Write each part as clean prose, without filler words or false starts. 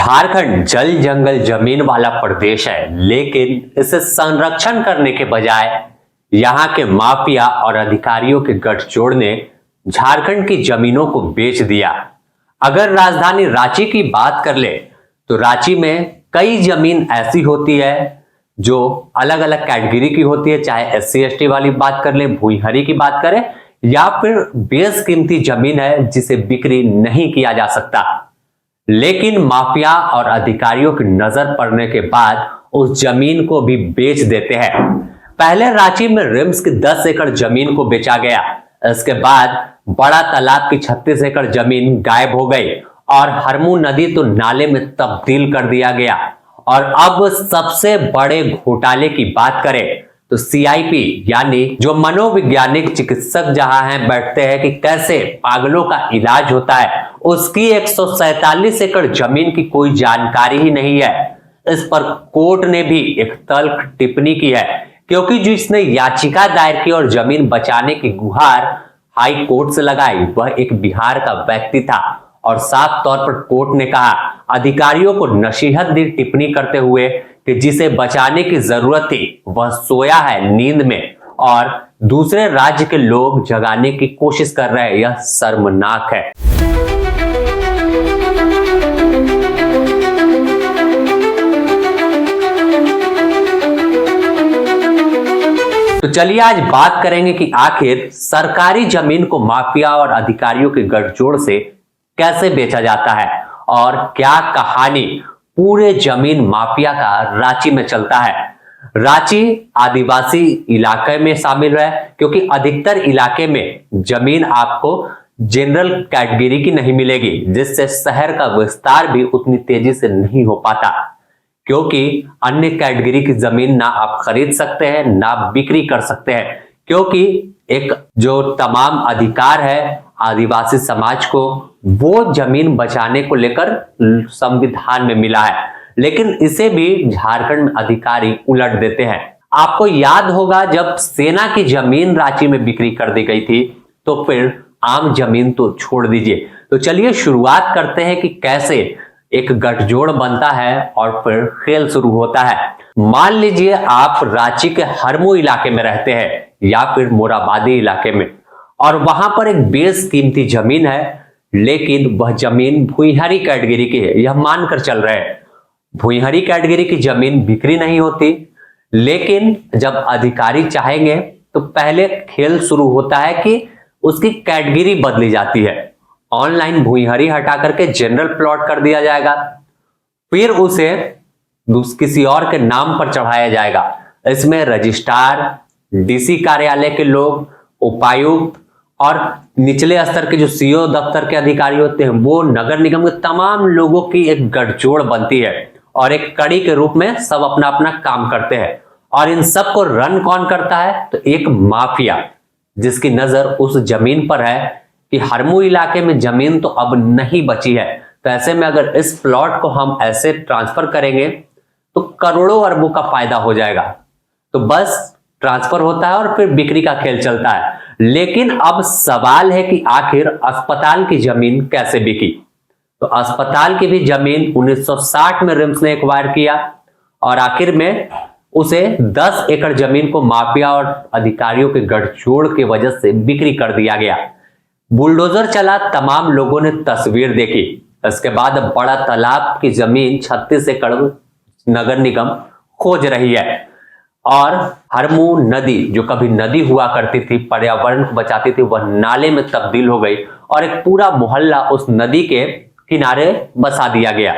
झारखंड जल जंगल जमीन वाला प्रदेश है, लेकिन इसे संरक्षण करने के बजाय यहाँ के माफिया और अधिकारियों के गठजोड़ ने झारखंड की जमीनों को बेच दिया। अगर राजधानी रांची की बात कर ले तो रांची में कई जमीन ऐसी होती है जो अलग अलग कैटेगरी की होती है, चाहे एससी एसटी वाली बात कर ले, भूइंहरी की बात करें, या फिर बेशकीमती जमीन है जिसे बिक्री नहीं किया जा सकता। लेकिन माफिया और अधिकारियों की नजर पड़ने के बाद उस जमीन को भी बेच देते हैं। पहले रांची में रिम्स की 10 एकड़ जमीन को बेचा गया, इसके बाद बड़ा तालाब की 36 एकड़ जमीन गायब हो गई और हरमू नदी तो नाले में तब्दील कर दिया गया। और अब सबसे बड़े घोटाले की बात करें तो सीआईपी यानी जो मनोवैज्ञानिक चिकित्सक जहां हैं बैठते हैं कि कैसे पागलों का इलाज होता है, उसकी 147 एकड़ जमीन की कोई जानकारी ही नहीं है। इस पर कोर्ट ने भी एक तल्ख टिप्पणी की है, क्योंकि जिसने याचिका दायर की और जमीन बचाने की गुहार हाई कोर्ट से लगाई वह एक बिहार का व्यक्ति था। और साफ तौर पर कोर्ट ने कहा, अधिकारियों को नसीहत दी टिप्पणी करते हुए कि जिसे बचाने की जरूरत थी वह सोया है नींद में और दूसरे राज्य के लोग जगाने की कोशिश कर रहे हैं। यह शर्मनाक है। तो चलिए आज बात करेंगे कि आखिर सरकारी जमीन को माफिया और अधिकारियों के गठजोड़ से कैसे बेचा जाता है और क्या कहानी पूरे जमीन माफिया का रांची में चलता है। रांची आदिवासी इलाके में शामिल है, क्योंकि अधिकतर इलाके में जमीन आपको जनरल कैटेगरी की नहीं मिलेगी, जिससे शहर का विस्तार भी उतनी तेजी से नहीं हो पाता, क्योंकि अन्य कैटेगरी की जमीन ना आप खरीद सकते हैं ना बिक्री कर सकते हैं, क्योंकि एक जो तमाम अधिकार है आदिवासी समाज को वो जमीन बचाने को लेकर संविधान में मिला है। लेकिन इसे भी झारखंड में अधिकारी उलट देते हैं। आपको याद होगा जब सेना की जमीन रांची में बिक्री कर दी गई थी, तो फिर आम जमीन तो छोड़ दीजिए। तो चलिए शुरुआत करते हैं कि कैसे एक गठजोड़ बनता है और फिर खेल शुरू होता है। मान लीजिए आप रांची के हरमू इलाके में रहते हैं या फिर मोराबादी इलाके में, और वहां पर एक बेशकीमती जमीन है, लेकिन वह जमीन भूइंहरी कैटेगरी की है। यह मानकर चल रहे हैं भूइंहरी कैटेगरी की जमीन बिक्री नहीं होती, लेकिन जब अधिकारी चाहेंगे तो पहले खेल शुरू होता है कि उसकी कैटेगरी बदली जाती है। ऑनलाइन भूइंहरी हटा करके जनरल प्लॉट कर दिया जाएगा, फिर उसे किसी और के नाम पर चढ़ाया जाएगा। इसमें रजिस्ट्रार, डीसी कार्यालय के लोग, उपायुक्त और निचले स्तर के जो सीओ दफ्तर के अधिकारी होते हैं, वो नगर निगम के तमाम लोगों की एक गठजोड़ बनती है और एक कड़ी के रूप में सब अपना अपना काम करते हैं। और इन सब को रन कौन करता है? तो एक माफिया, जिसकी नजर उस जमीन पर है कि हरमू इलाके में जमीन तो अब नहीं बची है, तो ऐसे में अगर इस प्लॉट को हम ऐसे ट्रांसफर करेंगे तो करोड़ों अरबों का फायदा हो जाएगा। तो बस ट्रांसफर होता है और फिर बिक्री का खेल चलता है। लेकिन अब सवाल है कि आखिर अस्पताल की जमीन कैसे बिकी? तो अस्पताल की भी जमीन 1960 में रिम्स ने एक्वायर किया और आखिर में उसे 10 एकड़ जमीन को माफिया और अधिकारियों के गठजोड़ की वजह से बिक्री कर दिया गया। बुलडोजर चला, तमाम लोगों ने तस्वीर देखी। इसके बाद बड़ा तालाब की जमीन 36 एकड़ नगर निगम खोज रही है और हरमू नदी जो कभी नदी हुआ करती थी, पर्यावरण को बचाती थी, वह नाले में तब्दील हो गई और एक पूरा मोहल्ला उस नदी के किनारे बसा दिया गया।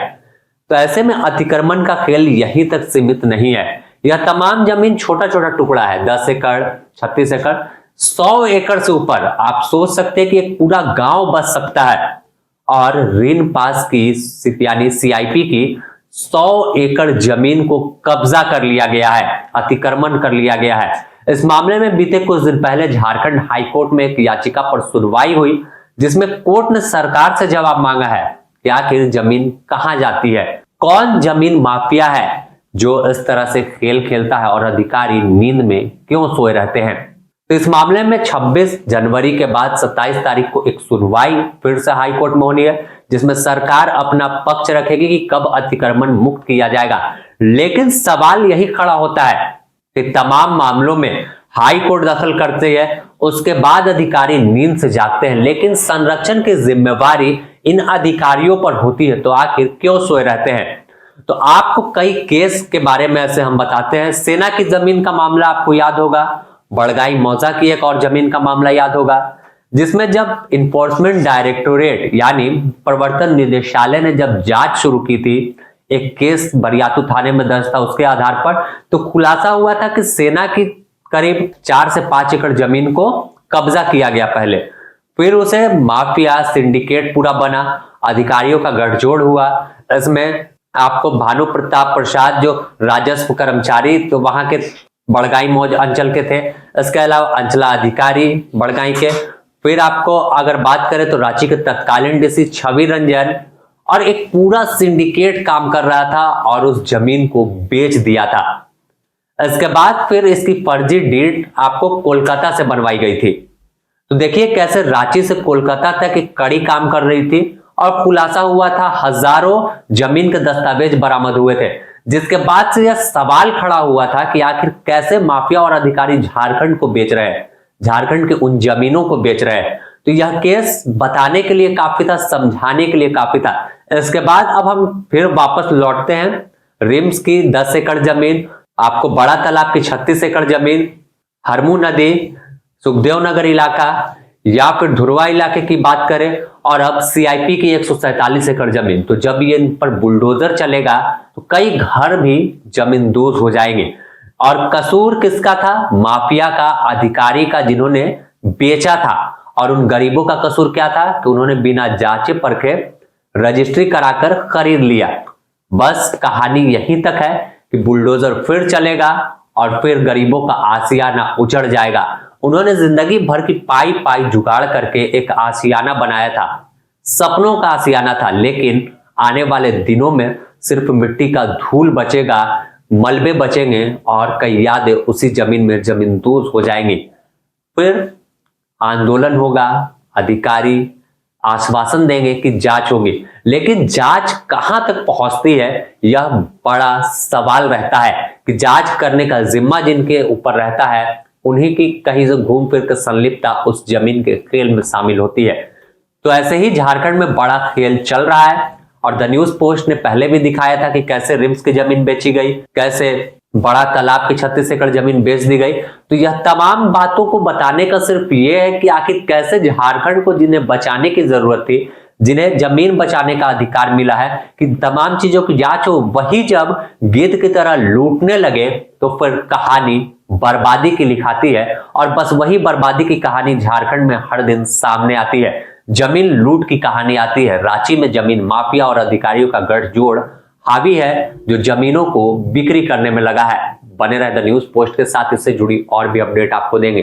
तो ऐसे में अतिक्रमण का खेल यहीं तक सीमित नहीं है। यह तमाम जमीन छोटा छोटा टुकड़ा है, 10 एकड़, 36 एकड़, 100 एकड़ से ऊपर। आप सोच सकते हैं कि एक पूरा गांव बस सकता है। और ऋण पास की यानी सीआईपी की 100 एकड़ जमीन को कब्जा कर लिया गया है, अतिक्रमण कर लिया गया है। इस मामले में बीते कुछ दिन पहले झारखंड हाईकोर्ट में एक याचिका पर सुनवाई हुई, जिसमें कोर्ट ने सरकार से जवाब मांगा है कि आखिर जमीन कहां जाती है, कौन जमीन माफिया है जो इस तरह से खेल खेलता है और अधिकारी नींद में क्यों सोए रहते हैं। तो इस मामले में 26 जनवरी के बाद 27 तारीख को एक सुनवाई फिर से हाई कोर्ट में होनी है, जिसमें सरकार अपना पक्ष रखेगी कि कब अतिक्रमण मुक्त किया जाएगा। लेकिन सवाल यही खड़ा होता है कि तमाम मामलों में हाई कोर्ट दखल करती है, उसके बाद अधिकारी नींद से जागते हैं, लेकिन संरक्षण की जिम्मेवारी इन अधिकारियों पर होती है, तो आखिर क्यों सोए रहते हैं। तो आपको कई केस के बारे में ऐसे हम बताते हैं। सेना की जमीन का मामला आपको याद होगा, बड़गाई मौजा की एक और जमीन का मामला याद होगा, जिसमें जब इन्फोर्समेंट डायरेक्टोरेट यानी प्रवर्तन निदेशालय ने जब जांच शुरू की थी, एक केस बरियातू थाने में दर्ज था, उसके आधार पर तो खुलासा हुआ था कि सेना की करीब 4 से 5 एकड़ जमीन को कब्जा किया गया पहले, फिर उसे माफिया सिंडिकेट पूरा बना, अधिकारियों का गठजोड़ हुआ। इसमें आपको भानु प्रताप प्रसाद जो राजस्व कर्मचारी तो वहां के बड़गाई मौज अंचल के थे, इसके अलावा अंचला अधिकारी बड़गाई के, फिर आपको अगर बात करें तो रांची के तत्कालीन डीसी छवि रंजन, और एक पूरा सिंडिकेट काम कर रहा था और उस जमीन को बेच दिया था। इसके बाद फिर इसकी फर्जी डीड आपको कोलकाता से बनवाई गई थी। तो देखिए कैसे रांची से कोलकाता तक एक कड़ी काम कर रही थी और खुलासा हुआ था, हजारों जमीन के दस्तावेज बरामद हुए थे, जिसके बाद से यह सवाल खड़ा हुआ था कि आखिर कैसे माफिया और अधिकारी झारखंड को बेच रहे हैं, झारखंड के उन जमीनों को बेच रहे हैं। तो यह केस बताने के लिए काफी था, समझाने के लिए काफी था। इसके बाद अब हम फिर वापस लौटते हैं। रिम्स की 10 एकड़ जमीन, आपको बड़ा तालाब की 36 एकड़ जमीन, हरमू नदी, सुखदेव नगर इलाका या फिर धुरवा इलाके की बात करें, और अब सीआईपी की 147 एकड़ जमीन। तो जब ये इन पर बुलडोजर चलेगा तो कई घर भी जमींदोज हो जाएंगे। और कसूर किसका था? माफिया का, अधिकारी का, जिन्होंने बेचा था। और उन गरीबों का कसूर क्या था कि उन्होंने बिना जांचे परखे रजिस्ट्री कराकर खरीद लिया। बस कहानी यहीं तक है कि बुलडोजर फिर चलेगा और फिर गरीबों का आशियाना उजड़ जाएगा। उन्होंने जिंदगी भर की पाई पाई जुगाड़ करके एक आशियाना बनाया था, सपनों का आशियाना था, लेकिन आने वाले दिनों में सिर्फ मिट्टी का धूल बचेगा, मलबे बचेंगे और कई यादें उसी जमीन में जमींदोज हो जाएंगी। फिर आंदोलन होगा, अधिकारी आश्वासन देंगे कि जांच होगी, लेकिन जांच कहां तक पहुंचती है यह बड़ा सवाल रहता है कि जांच करने का जिम्मा जिनके ऊपर रहता है उन्हीं की कहीं से घूम फिर कर संलिप्तता उस जमीन के खेल में शामिल होती है। तो ऐसे ही झारखंड में बड़ा खेल चल रहा है और द न्यूज पोस्ट ने पहले भी दिखाया था कि कैसे रिम्स की जमीन बेची गई, कैसे बड़ा तालाब की 36 एकड़ जमीन बेच दी गई। तो यह तमाम बातों को बताने का सिर्फ ये है कि आखिर कैसे झारखंड को जिन्हें बचाने की जरूरत थी, जिन्हें जमीन बचाने का अधिकार मिला है, कि तमाम चीजों की जांच हो, वही जब गिद्ध की तरह लूटने लगे तो फिर कहानी बर्बादी की लिखाती है। और बस वही बर्बादी की कहानी झारखंड में हर दिन सामने आती है। जमीन लूट की कहानी आती है। रांची में जमीन माफिया और अधिकारियों का गठजोड़ हावी है जो जमीनों को बिक्री करने में लगा है। बने रहे द न्यूज पोस्ट के साथ, इससे जुड़ी और भी अपडेट आपको देंगे।